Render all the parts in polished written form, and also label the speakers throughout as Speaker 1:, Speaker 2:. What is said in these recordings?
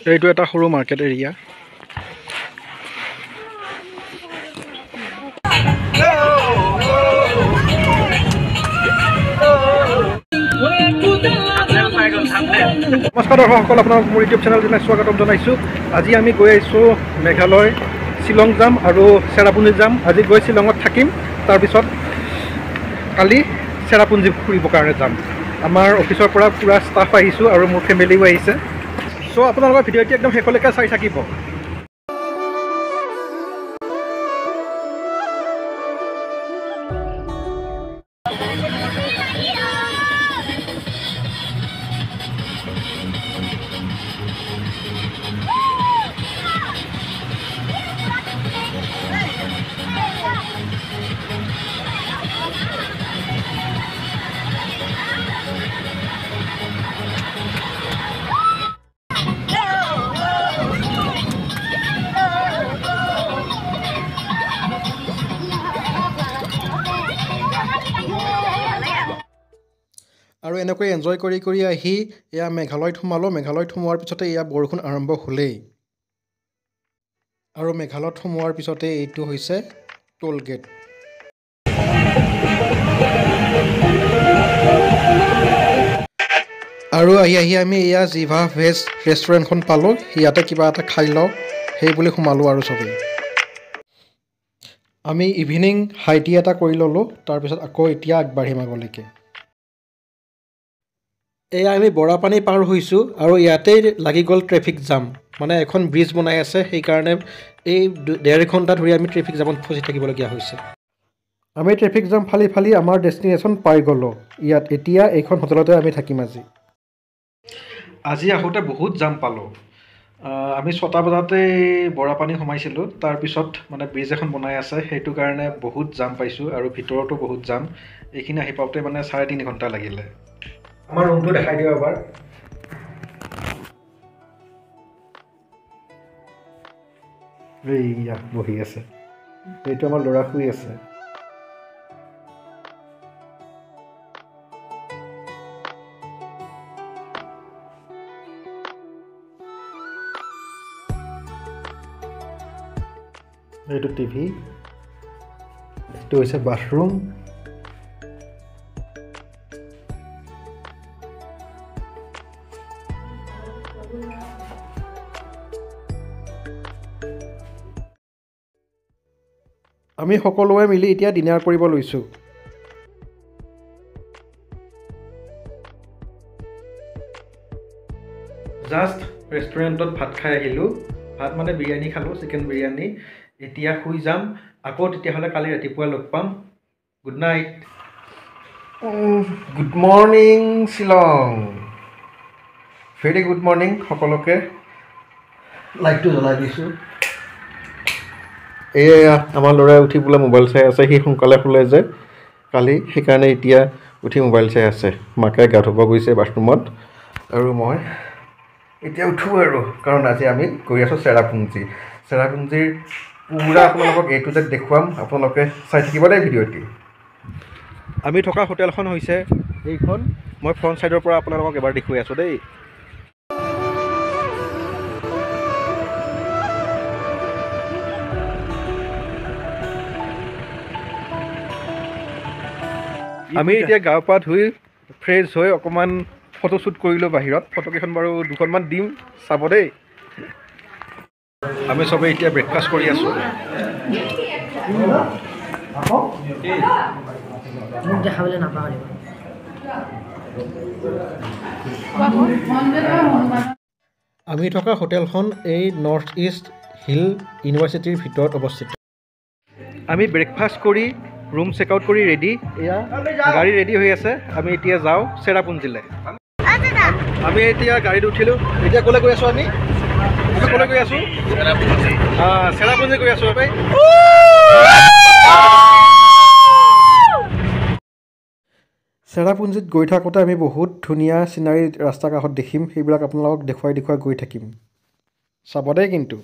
Speaker 1: এইটো এটা সৰু মাৰ্কেট এৰিয়া। নমস্কাৰ দৰ্শকসকল, আপোনাক মোৰ ইউটিউব চেনেল স্বাগতম জনাইছোঁ। আজি আমি গৈ আহিছোঁ মেঘালয়, শ্বিলং যাম আৰু চেৰাপুঞ্জী যাম। আজি গৈ শ্বিলঙত থাকিম, তাৰপিছত কালি চেৰাপুঞ্জী ফুৰিবৰ কাৰণে যাম। আমাৰ অফিচৰ পৰা পূৰা ষ্টাফ আহিছোঁ আৰু মোৰ ফেমিলিও আহিছে। চ' আপোনালোকৰ ভিডিঅ'টি একদম শেষলৈকে চাই থাকিব। আৰু এনেকৈ এনজয় কৰি আহি এয়া মেঘালয়ত সোমালোঁ। মেঘালয়ত সোমোৱাৰ পিছতে এয়া বৰষুণ আৰম্ভ হ'লেই। আৰু মেঘালয়ত সোমোৱাৰ পিছতে এইটো হৈছে টোল গেট। আৰু আহি আমি এয়া জিভা ভেজ ৰেষ্টুৰেণ্টখন পালোঁ। ইয়াতে কিবা এটা খাই লওঁ সেই বুলি সোমালোঁ আৰু চবেই। আমি ইভিনিং হাই টি এটা কৰি ল'লোঁ, তাৰপিছত আকৌ এতিয়া আগবাঢ়িম আগলৈকে। এয়া আমি বৰাপানী পাৰ হৈছোঁ আৰু ইয়াতেই লাগি গ'ল ট্ৰেফিক জাম। মানে এখন ব্ৰিজ বনাই আছে, সেইকাৰণে এই 1.5 ঘণ্টা ধৰি আমি ট্ৰেফিক জামত ফচি থাকিবলগীয়া হৈছে। আমি ট্ৰেফিক জাম ফালি আমাৰ ডেষ্টিনেশ্যন পাই গ'লোঁ। ইয়াত এতিয়া এইখন হোটেলতে আমি থাকিম আজি আহোঁতে বহুত জাম পালোঁ। আমি 6টা বজাতে বৰাপানী সোমাইছিলোঁ, তাৰপিছত মানে ব্ৰিজ এখন বনাই আছে, সেইটো কাৰণে বহুত জাম পাইছোঁ আৰু ভিতৰতো বহুত জাম। এইখিনি আহি পাওঁতে মানে 3.5 ঘণ্টা লাগিলে। আমাৰ ৰুমটো দেখাই দিওঁ এবাৰ। এইয়া বহি আছে, এইটো আমাৰ ল'ৰা শুই আছে। এইটো টিভি, এইটো হৈছে বাথৰুম। আমি সকলোৱে মিলি এতিয়া ডিনাৰ কৰিব লৈছোঁ। জাষ্ট ৰেষ্টুৰেণ্টত ভাত খাই আহিলোঁ। ভাত মানে বিৰিয়ানী খালোঁ, চিকেন বিৰিয়ানী। এতিয়া শুই যাম, আকৌ তেতিয়াহ'লে কালি ৰাতিপুৱা লগ পাম। Good night. Good morning Shillong. Very good morning সকলোকে। লাইটটো জ্বলাই দিছোঁ। এয়া আমাৰ ল'ৰাই উঠি বোলে মোবাইল চাই আছে। সি সোনকালে শুলে যে কালি, সেইকাৰণে এতিয়া উঠি মোবাইল চাই আছে। মাকে গা ধুব গৈছে বাথৰুমত আৰু মই এতিয়া উঠোঁ আৰু, কাৰণ আজি আমি গৈ আছোঁ চেৰাপুঞ্জী। চেৰাপুঞ্জীৰ পূৰা আপোনালোকক A to Z দেখুৱাম। আপোনালোকে চাই থাকিব দেই ভিডিঅ'টি। আমি থকা হোটেলখন হৈছে এইখন। মই ফ্ৰণ্ট ছাইডৰ পৰা আপোনালোকক এবাৰ দেখুৱাই আছোঁ দেই। আমি এতিয়া গা পা ধুই ফ্ৰেছ হৈ অকণমান ফটোশ্বুট কৰিলোঁ বাহিৰত। ফটোকেইখন বাৰু 2খনমান দিম, চাব দেই। আমি চবেই এতিয়া ব্ৰেকফাষ্ট কৰি আছোঁ। আমি থকা হোটেলখন এই নৰ্থ ইষ্ট হিল ইউনিভাৰ্চিটিৰ ভিতৰত অৱস্থিত। আমি ব্ৰেকফাষ্ট কৰি ৰুম চেক আউট কৰি ৰেডি। এয়া গাড়ী ৰেডি হৈ আছে। আমি এতিয়া যাওঁ চেৰাপুঞ্জীলৈ। আমি এতিয়া গাড়ীত উঠিলোঁ। এতিয়া ক'লৈ গৈ আছোঁ আমি? ক'লৈ গৈ আছোঁ? চেৰাপুঞ্জী গৈ আছোঁ বাই। চেৰাপুঞ্জীত গৈ থাকোঁতে আমি বহুত ধুনীয়া চিনাৰী ৰাস্তা কাষত দেখিম। সেইবিলাক আপোনালোকক দেখুৱাই গৈ থাকিম, চাব দেই কিন্তু।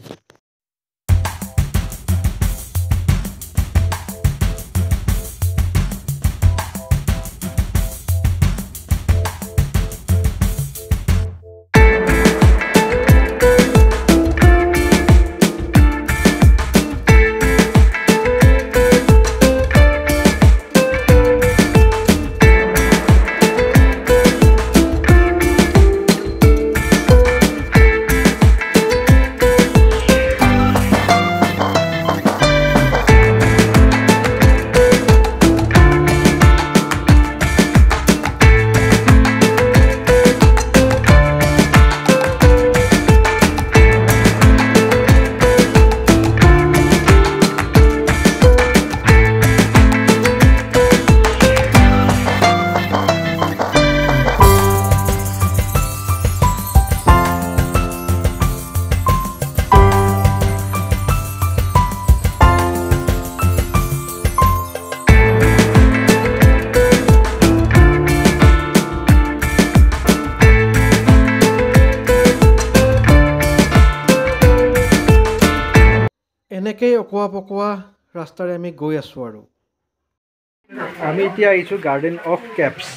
Speaker 1: অকোৱা পকোৱা ৰাস্তাৰে আমি গৈ আছোঁ আৰু আমি এতিয়া আহিছোঁ গাৰ্ডেন অফ কেপছ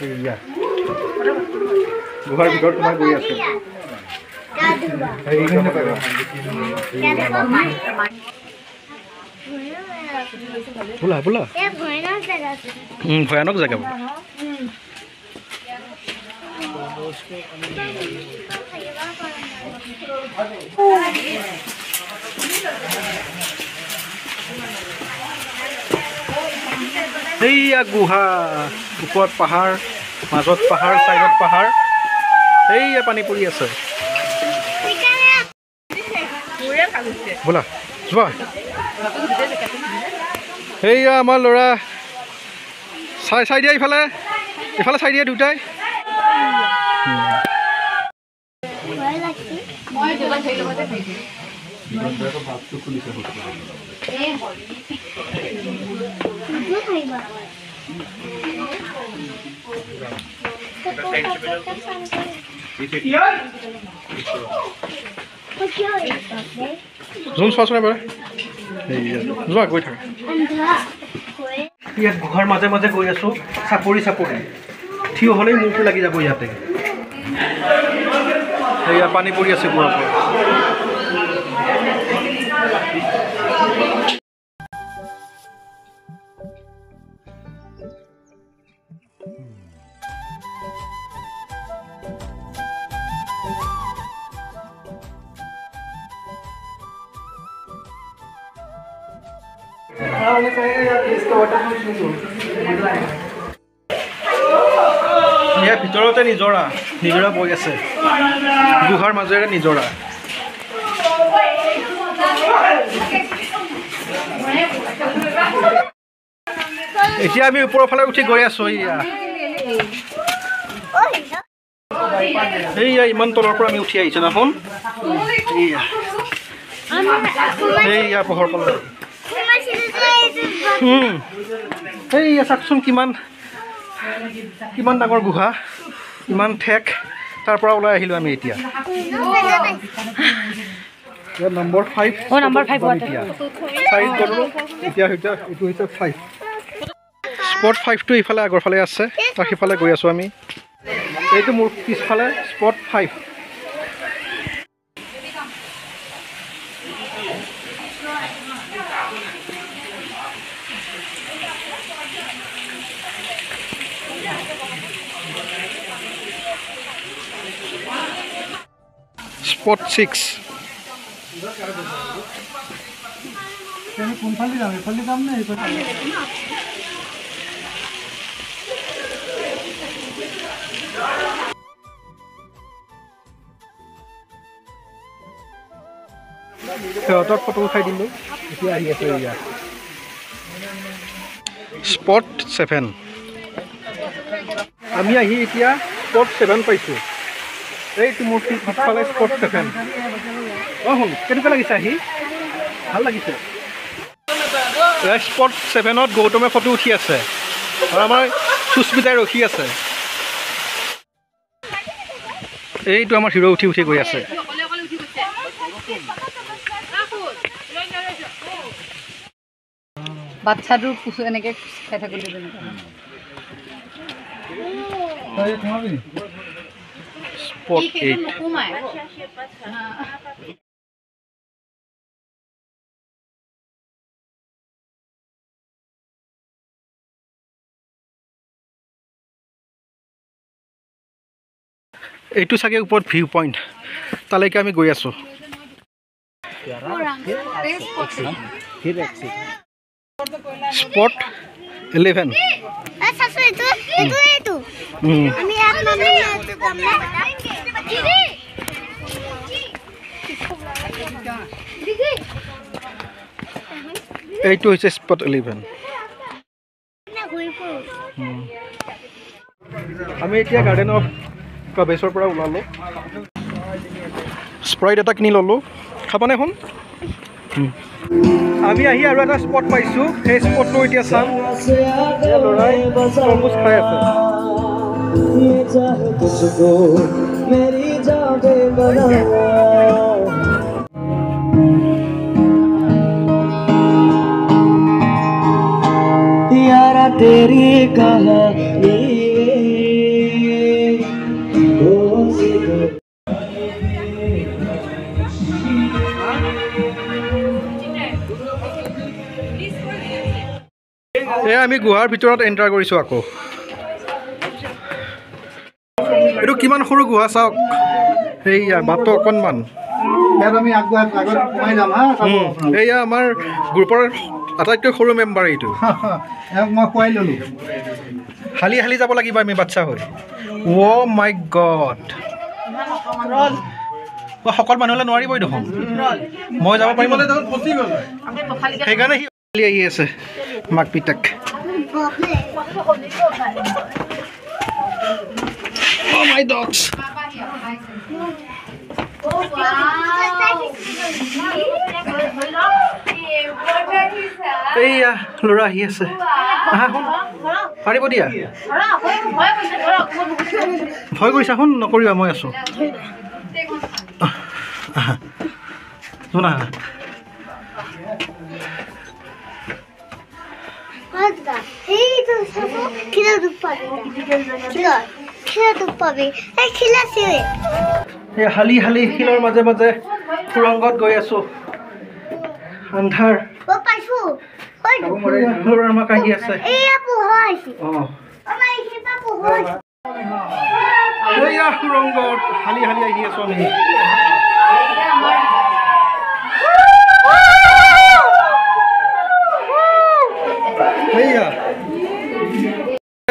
Speaker 1: এয়া গুহাৰ ভিতৰত তোমাৰ গৈ আছোঁ বোলা বোলা ভয়ানক জেগা সেইয়া গুহা ওপৰত পাহাৰ মাজত পাহাৰ চাইডত পাহাৰ সেইয়া পানী পৰি আছে বোলা যোৱা সেইয়া আমাৰ ল'ৰা চাই দিয়া ইফালে ইফালে চাই দিয়া দুটাই জোন চোৱাচোন এবাৰ যোৱা গৈ থাকা ইয়াত গুহাৰ মাজে মাজে গৈ আছোঁ চাপৰি থিয় হ'লেই মূৰটো লাগি যাব ইয়াতে সেয়া পানী পৰি আছে গুহাৰ পৰা ইয়াৰ ভিতৰতে নিজৰা বৈ আছে গুহাৰ মাজেৰে নিজৰা এতিয়া আমি ওপৰৰ ফালে উঠি গৈ আছোঁ এইয়া ইমান তলৰ পৰা আমি উঠি আহিছোঁ না শুন এইয়া পোহৰ পালে এইয়া চাওকচোন কিমান ডাঙৰ গুহা ইমান ঠেক তাৰ পৰা ওলাই আহিলোঁ আমি এতিয়া নম্বৰ 5 এতিয়া এইটো হৈছে 5 স্পট 5টো ইফালে আগৰ ফালে আছে তাৰ সিফালে গৈ আছোঁ আমি এইটো মোৰ পিছফালে স্পট 5 স্পট 6 কোনফালে যাম এইফালে যাম নে এইফালে সিহঁতক ফটো উঠাই দিলোঁ এতিয়া আহি আছে ইয়াত স্পট 7 আমি আহি এতিয়া স্পট 7 পাইছোঁ এইটো মোৰ পিছফালে স্পট 7 শুন কেনেকুৱা লাগিছে আহি ভাল লাগিছে স্পট 7ত গৌতমে ফটো উঠি আছে আৰু আমাৰ সুস্মিতাই ৰখি আছে এইটো আমাৰ হিৰো উঠি গৈ আছে
Speaker 2: বাচ্চাটো এনেকৈ খাই থাকোঁতে
Speaker 1: স্পট 8 এইটো চাগে ওপৰত ভিউ পইণ্ট তালৈকে আমি গৈ আছোঁ স্পট 11 এইটো হৈছে স্পট 11 আমি এতিয়া গাৰ্ডেন অফ কাবেছৰ পৰা ওলালোঁ স্প্ৰাইট এটা কিনি ল'লোঁ খাবানে শুন আমি আহি আৰু এটা স্পট পাইছোঁ সেই স্পটটো এতিয়া চাম ল'ৰাই তৰমুজ খাই আছে
Speaker 3: तेरी कहानी
Speaker 1: আমি গুহাৰ ভিতৰত এণ্টাৰ কৰিছোঁ আকৌ এইটো কিমান সৰু গুহা চাওক সেইয়া বাটটো অকণমান এইয়া আমাৰ গ্ৰুপৰ আটাইতকৈ সৰু মেম্বাৰ এইটো
Speaker 4: মই খুৱাই ল'লোঁ
Speaker 1: হালি হালি যাব লাগিব আমি বাচ্চা হৈ অ' মাই গড সকলো মানুহলৈ নোৱাৰিবই দেখোন মই যাব পাৰিম সেইকাৰণে সি হালি আহি আছে মাক পিতাক Oh my dogs এইয়া ল'ৰা আহি আছে আহা শুন পাৰিব দিয়া ভয় কৰিছা শুন নকৰিবা মই আছোঁ শুনা হালি হালি শিলৰ মাজে মাজে সুৰংগত গৈ আছোঁ আন্ধাৰ ল'ৰাৰ মাক আহি আছে এইয়া সুৰংগত হালি হালি আহি আছোঁ আমি এইয়া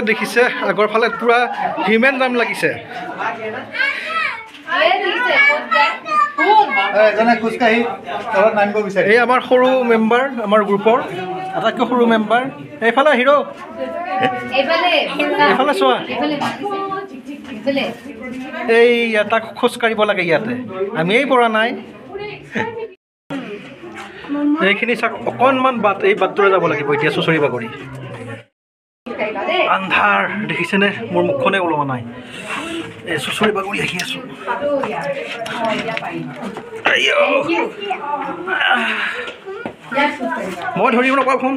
Speaker 1: দেখিছে আগৰ ফালে পুৰা হিউমেন জাম লাগিছে এই আমাৰ সৰু মেম্বাৰ আমাৰ গ্ৰুপৰ আটাইতকৈ সৰু মেম্বাৰ এইফালে হিৰো এইফালে চোৱা এই তাক খোজ কাঢ়িব লাগে ইয়াতে আমিয়েই পৰা নাই এইখিনি চাওক অকণমান বাট এই বাটটোৰে যাব লাগিব এতিয়া চুচৰি বাগৰি আন্ধাৰ দেখিছেনে মোৰ মুখখনে ওলোৱা নাই এই চুচৰি বাগৰি আহি আছোঁ মই ধৰিব নাপাওঁ ফোন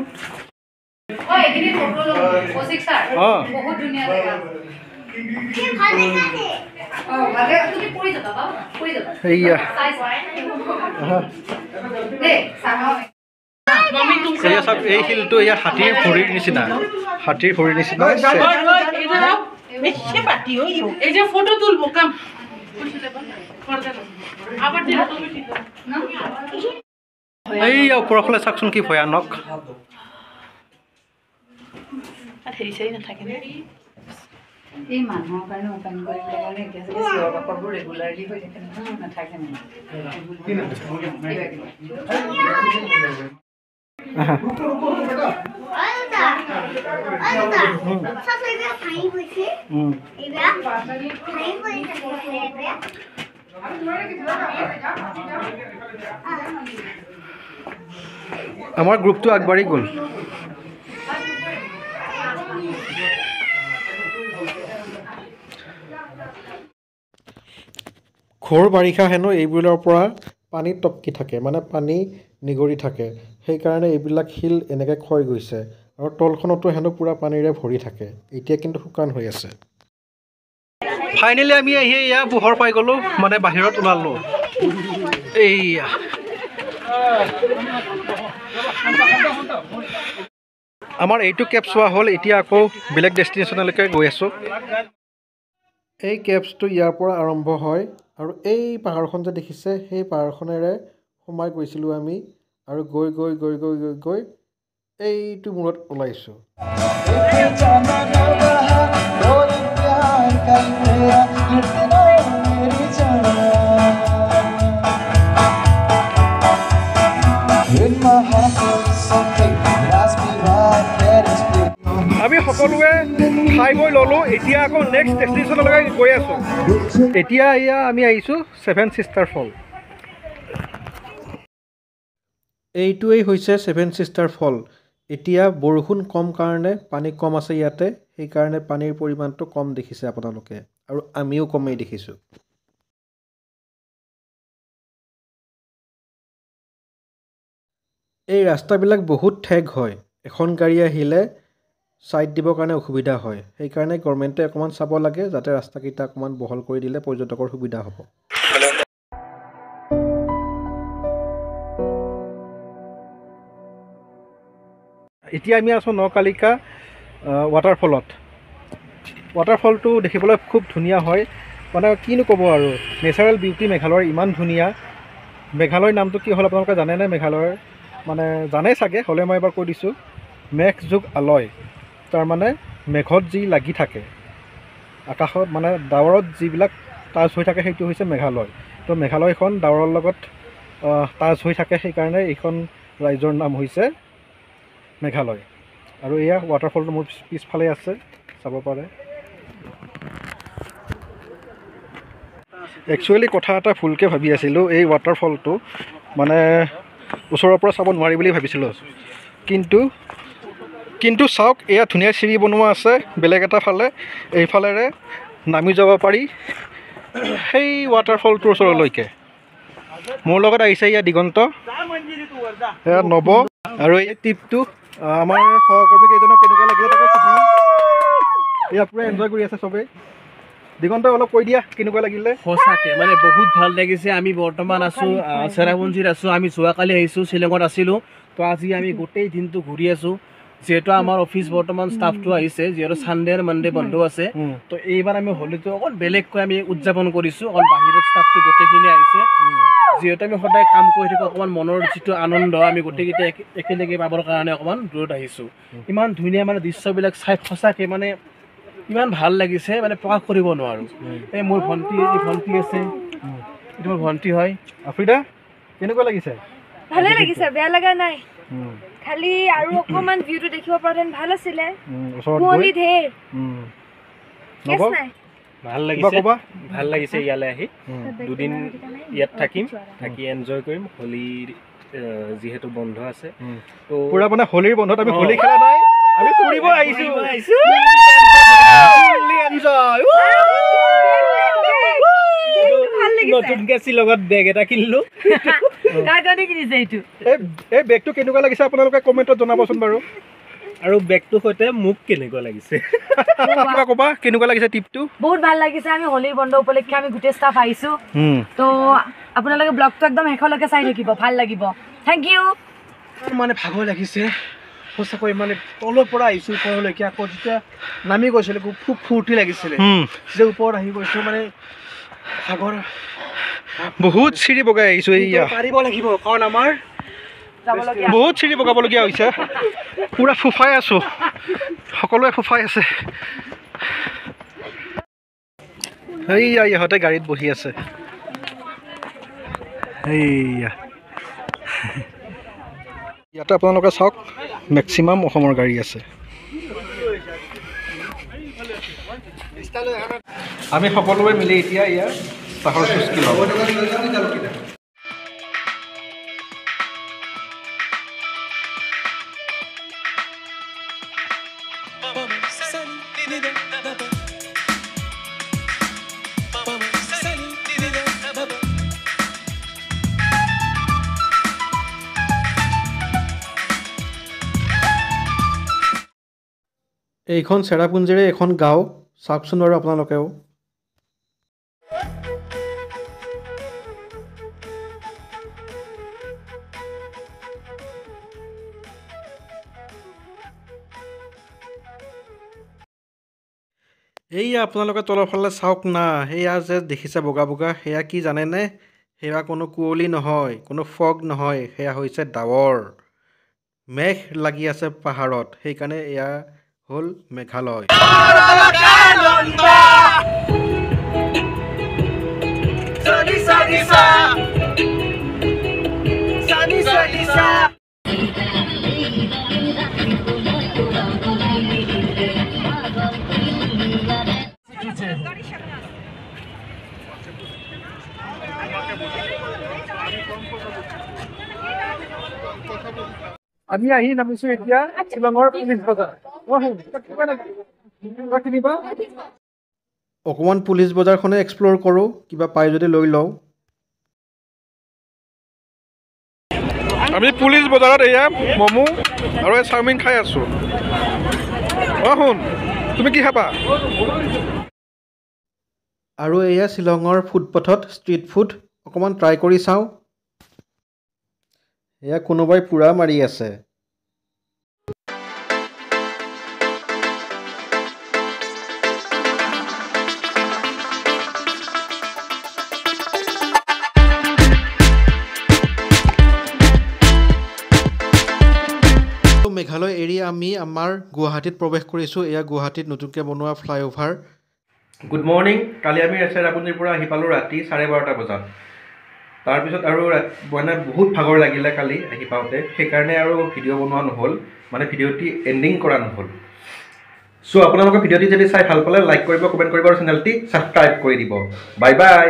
Speaker 1: অঁ এইয়া এয়া চাওক এই শিলটো এয়া হাতীৰ ভৰিৰ নিচিনা এইয়া ওপৰৰ ফালে চাওকচোন কি ভয়ানক
Speaker 2: এই মানুহৰ কাৰণে ওপেন কৰিবলৈ কাৰণে এতিয়া চাগে চিঞৰ বাখৰবোৰ ৰেগুলাৰলি হৈ থাকে নহয় নাথাকে মানে
Speaker 1: আমাৰ গ্ৰুপটো আগবাঢ়ি গ'ল ঘোৰ বাৰিষা হেনো এইবোৰৰ পৰা পানী টপকি থাকে মানে পানী নিগৰি থাকে সেইকাৰণে এইবিলাক শিল এনেকৈ ক্ষয় গৈছে আৰু তলখনতো হেনো পূৰা পানীৰে ভৰি থাকে এতিয়া কিন্তু শুকান হৈ আছে ফাইনেলি আমি আহি এয়া পোহৰ পাই গ'লোঁ মানে বাহিৰত ওলালোঁ এইয়া আমাৰ এইটো কেব চোৱা হ'ল এতিয়া আকৌ বেলেগ ডেষ্টিনেশ্যনলৈকে গৈ আছোঁ এই কেবছটো ইয়াৰ পৰা আৰম্ভ হয় আৰু এই পাহাৰখন যে দেখিছে সেই পাহাৰখনেৰে সোমাই গৈছিলোঁ আমি আৰু গৈ গৈ গৈ গৈ গৈ গৈ এইটো মূৰত ওলাইছোঁ আমি সকলোৱে খাই বৈ ল'লোঁ এতিয়া আকৌ নেক্সট ডেষ্টিনেশ্যনলৈকে গৈ আছোঁ এতিয়া এয়া আমি আহিছোঁ 7 ছিষ্টাৰ ফল এইটোৱেই হৈছে 7 ছিষ্টাৰ ফল এতিয়া বৰষুণ কম কাৰণে পানী কম আছে ইয়াতে সেইকাৰণে পানীৰ পৰিমাণটো কম দেখিছে আপোনালোকে আৰু আমিও কমেই দেখিছোঁ এই ৰাস্তাবিলাক বহুত ঠেক হয় এখন গাড়ী আহিলে ছাইড দিবৰ কাৰণে অসুবিধা হয় সেইকাৰণে গভৰ্ণমেণ্টে অকণমান চাব লাগে যাতে ৰাস্তাকেইটা অকণমান বহল কৰি দিলে পৰ্যটকৰ সুবিধা হ'ব এতিয়া আমি আছোঁ নকালিকা ৱাটাৰফলটো দেখিবলৈ খুব ধুনীয়া হয় মানে কিনো ক'ব আৰু নেচাৰেল বিউটি মেঘালয়ৰ ইমান ধুনীয়া মেঘালয়ৰ নামটো কি হ'ল আপোনালোকে জানেনে মেঘালয়ৰ মানে জানেই চাগে হ'লে মই এবাৰ কৈ দিছোঁ মেঘ যোগ আলয় তাৰমানে মেঘত যি লাগি থাকে আকাশত মানে ডাৱৰত যিবিলাক টাচ হৈ থাকে সেইটো হৈছে মেঘালয় তো মেঘালয়খন ডাৱৰৰ লগত টাচ হৈ থাকে সেইকাৰণে এইখন ৰাজ্যৰ নাম হৈছে মেঘালয় আৰু এয়া ৱাটাৰফলটো মোৰ পিছফালে আছে চাব পাৰে একচুৱেলি কথা এটা ভুলকৈ ভাবি আছিলোঁ এই ৱাটাৰফলটো মানে ওচৰৰ পৰা চাব নোৱাৰি বুলি ভাবিছিলোঁ কিন্তু চাওক এয়া ধুনীয়া চিৰি বনোৱা আছে বেলেগ এটা ফালে এইফালেৰে নামি যাব পাৰি সেই ৱাটাৰফলটোৰ ওচৰলৈকে মোৰ লগত আহিছে এয়া দিগন্ত এয়া নৱ আৰু এই ট্ৰিপটো আমাৰ সহকৰ্মী কেইজনক কেনেকুৱা লাগিলে তাকে সুধি এয়া পূৰা এনজয় কৰি আছে চবেই দিগন্ত অলপ কৈ দিয়া কেনেকুৱা লাগিলে
Speaker 3: সঁচাকৈ মানে বহুত ভাল লাগিছে আমি বৰ্তমান আছোঁ চেৰাপুঞ্জীত আছোঁ আমি যোৱাকালি আহিছোঁ শ্বিলঙত আছিলোঁ তো আজি আমি গোটেই দিনটো ঘূৰি আছোঁ যিহেতু আমাৰ অফিচ বৰ্তমান ষ্টাফটো আহিছে যিহেতু ছানডে আৰু মানডে বন্ধ আছে তো এইবাৰ আমি হোলীটো অকণ বেলেগকৈ আমি উদযাপন কৰিছোঁ অকণ বাহিৰত ষ্টাফটো গোটেইখিনি আহিছে যিহেতু আমি সদায় কাম কৰি থাকোঁ অকণমান মনৰ যিটো আনন্দ আমি গোটেইকেইটা একেলগে পাবৰ কাৰণে অকণমান দূৰত আহিছোঁ ইমান ধুনীয়া মানে দৃশ্যবিলাক চাই সঁচাকৈ মানে ইমান ভাল লাগিছে মানে প্ৰকাশ কৰিব নোৱাৰোঁ এই মোৰ ভণ্টি আছে এইটো মোৰ ভণ্টি হয়
Speaker 1: আফ্ৰিদা কেনেকুৱা লাগিছে
Speaker 5: ভালে লাগিছে বেয়া লগা নাই খালি আৰু অকমান ভিউটো দেখিব পৰাহেঁতেন ভাল আছিলে কুঁৱলী ঢেৰ কেছ নাই
Speaker 3: ভাল লাগিছে ইয়ালৈ আহি দুদিন ইয়াত থাকিম থাকি এনজয় কৰিম হোলীৰ যিহেতু বন্ধ আছে তো
Speaker 1: পুৰা মানে হোলীৰ বন্ধত আমি হোলী খেলা নাই আমি ফুৰিব আহিছোঁ
Speaker 3: নতুনকৈ শ্বিলঙত বেগ এটা কিনিলোঁ
Speaker 1: এই বেগটো কেনেকুৱা লাগিছে আপোনালোকে কমেণ্টত জনাবচোন বাৰু
Speaker 3: আৰু বেগটোৰ সৈতে মোক কেনেকুৱা লাগিছে
Speaker 1: কিবা ক'বা কেনেকুৱা লাগিছে ট্ৰিপটো
Speaker 5: বহুত ভাল লাগিছে আমি হোলীৰ বন্ধ উপলক্ষে আমি গোটেই ষ্টাফ আহিছোঁ তো আপোনালোকে ব্লগটো একদম শেষলৈকে চাই থাকিব ভাল লাগিব থেংক ইউ
Speaker 3: মানে ভাগৰ লাগিছে সঁচাকৈ মানে তলৰ পৰা আহিছোঁ ওপৰলৈকে আকৌ যেতিয়া নামি গৈছিলোঁ খুব ফূৰ্তি লাগিছিলে যেতিয়া ওপৰত আহি গৈছোঁ মানে ভাগৰ
Speaker 1: বহুত চিৰি বগাই আহিছোঁ এইয়া
Speaker 3: পাৰিব লাগিব কাৰণ আমাৰ
Speaker 1: বহুত চিৰি বগাবলগীয়া হৈছে পুৰা ফুফাই আছোঁ সকলোৱে ফুফাই আছে সেইয়া ইহঁতে গাড়ীত বহি আছে সেইয়া ইয়াতে আপোনালোকে চাওক মেক্সিমাম অসমৰ গাড়ী আছে আমি সকলোৱে মিলি এতিয়া ইয়াৰ চাহৰ চুচকি ল'ব এইখন চেৰাপুঞ্জীৰে এখন গাঁও চাওকচোন বাৰু আপোনালোকেও এইয়া আপোনালোকে তলৰ ফালে চাওক না সেয়া যে দেখিছে বগা বগা সেয়া কি জানেনে সেয়া কোনো কুঁৱলী নহয় কোনো ফগ নহয় সেয়া হৈছে ডাৱৰ মেঘ লাগি আছে পাহাৰত সেইকাৰণে এয়া হ'ল মেঘালয় আমি আহি নামিছোঁ এতিয়া শ্বিলঙৰ পুলিচ বজাৰ অকণমান পুলিচ বজাৰখনে এক্সপ্ল'ৰ কৰোঁ কিবা পাই যদি লৈ লওঁ আমি পুলিচ বজাৰত এয়া ম'ম' আৰু চাওমিন খাই আছোঁ অ শুন তুমি কি খাবা আৰু এয়া শ্বিলঙৰ ফুডপথত ষ্ট্ৰীট ফুড অকণমান ট্ৰাই কৰি চাওঁ এয়া কোনোবাই পুৰা মাৰি আছে মেঘালয় এৰি আমি আমাৰ গুৱাহাটীত প্ৰৱেশ কৰিছোঁ এয়া গুৱাহাটীত নতুনকৈ বনোৱা ফ্লাইঅভাৰ গুড মৰ্ণিং কালি আমি চেৰাপুঞ্জীৰ পৰা আহি পালোঁ ৰাতি 12:30 বজাত তাৰপিছত আৰু মানে বহুত ভাগৰ লাগিলে কালি আহি পাওঁতে সেইকাৰণে আৰু ভিডিঅ' বনোৱা নহ'ল মানে ভিডিঅ'টি এণ্ডিং কৰা নহ'ল চ' আপোনালোকে ভিডিঅ'টি যদি চাই ভাল পালে লাইক কৰিব কমেণ্ট কৰিব আৰু চেনেলটি ছাবস্ক্ৰাইব কৰি দিব বাই বাই